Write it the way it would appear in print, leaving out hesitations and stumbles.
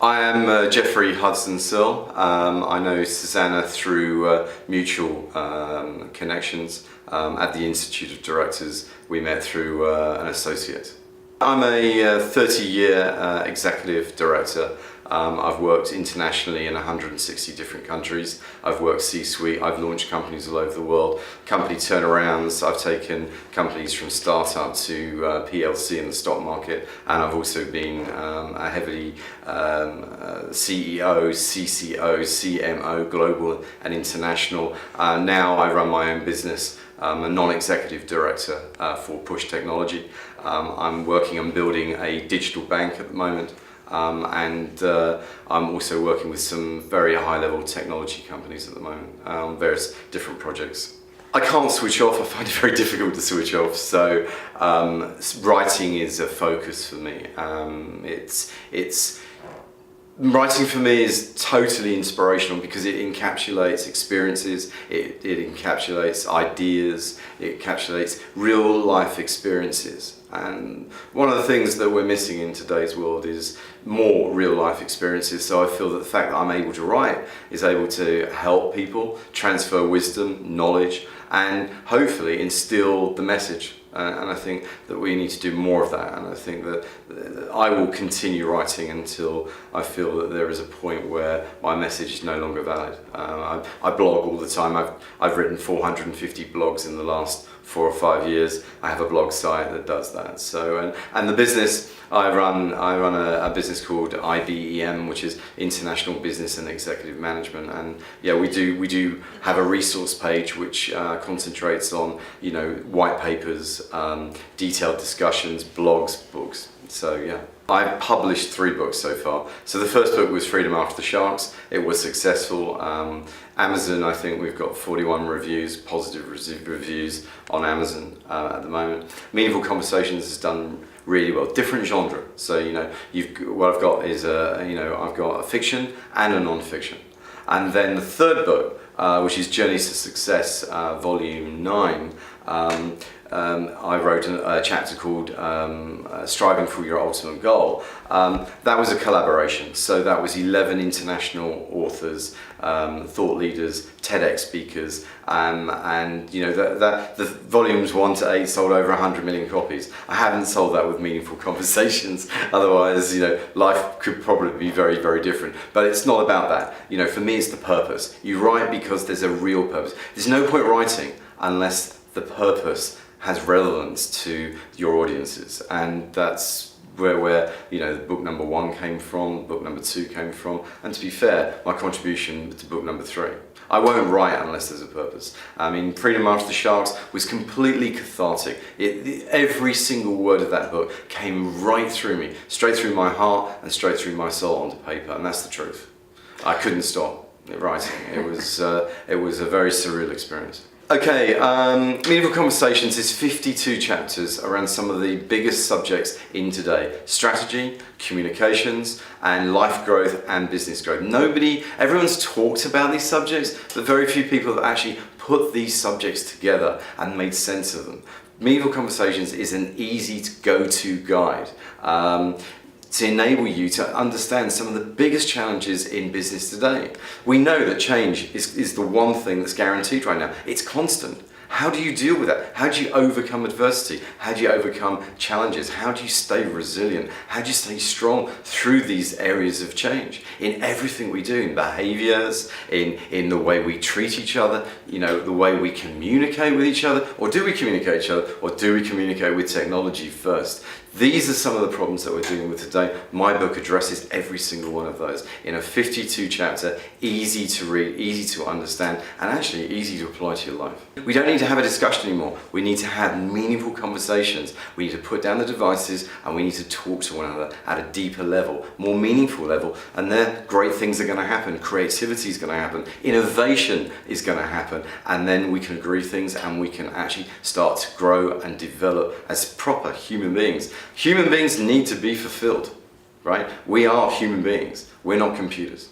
I am Geoff Hudson-Searle. I know Susanna through mutual connections at the Institute of Directors. We met through an associate. I'm a 30-year executive director. I've worked internationally in 160 different countries. I've worked C-suite, I've launched companies all over the world, company turnarounds. I've taken companies from startup to PLC in the stock market, and I've also been a heavily CEO, CCO, CMO, global and international. Now I run my own business. I'm a non-executive director for Push Technology. I'm working on building a digital bank at the moment. And I'm also working with some very high-level technology companies at the moment on various different projects. I can't switch off. I find it very difficult to switch off. So writing is a focus for me. Writing for me is totally inspirational because it encapsulates experiences, it encapsulates ideas, it encapsulates real life experiences. And one of the things that we're missing in today's world is more real life experiences. So I feel that the fact that I'm able to write is able to help people transfer wisdom, knowledge, and hopefully instill the message. And I think that we need to do more of that, and I think that I will continue writing until I feel that there is a point where my message is no longer valid. I blog all the time. I've written 450 blogs in the last 4 or 5 years. I have a blog site that does that. So and the business I run a business called IBEM, which is International Business and Executive Management, and yeah, we do have a resource page which concentrates on, you know, white papers, detailed discussions, blogs, books. So yeah, I've published 3 books so far. So the first book was Freedom After the Sharks. It was successful. Amazon, I think we've got 41 reviews, positive reviews on Amazon at the moment. Meaningful Conversations has done really well. Different genre. So you know, what I've got is I've got a fiction and a non-fiction. And then the third book, which is Journeys to Success, Volume 9. I wrote a chapter called Striving for Your Ultimate Goal. That was a collaboration, so that was 11 international authors, thought leaders, TEDx speakers, and you know the volumes 1 to 8 sold over 100 million copies. I haven't sold that with Meaningful Conversations, otherwise, you know, life could probably be very, very different. But it's not about that. You know, for me, it's the purpose. You write because there's a real purpose. There's no point writing unless the purpose has relevance to your audiences, and that's where you know, book number 1 came from, book number 2 came from, and to be fair, my contribution to book number 3. I won't write unless there's a purpose. I mean, Freedom After the Sharks was completely cathartic. Every single word of that book came right through me, straight through my heart and straight through my soul onto paper, and that's the truth. I couldn't stop writing. It was a very surreal experience. Okay, Meaningful Conversations is 52 chapters around some of the biggest subjects in today: strategy, communications, and life growth and business growth. Everyone's talked about these subjects, but very few people have actually put these subjects together and made sense of them. Meaningful Conversations is an easy to go-to guide to enable you to understand some of the biggest challenges in business today. We know that change is the one thing that's guaranteed right now. It's constant. How do you deal with that? How do you overcome adversity? How do you overcome challenges? How do you stay resilient? How do you stay strong through these areas of change? In everything we do, in behaviors, in the way we treat each other, you know, the way we communicate with each other, or do we communicate with each other, or do we communicate with technology first? These are some of the problems that we're dealing with today. My book addresses every single one of those in a 52 chapter, easy to read, easy to understand, and actually easy to apply to your life. We don't need to have a discussion anymore. We need to have meaningful conversations. We need to put down the devices and we need to talk to one another at a deeper level, more meaningful level, and then great things are going to happen. Creativity is going to happen. Innovation is going to happen, and then we can agree things and we can actually start to grow and develop as proper human beings. Human beings need to be fulfilled, right? We are human beings. We're not computers.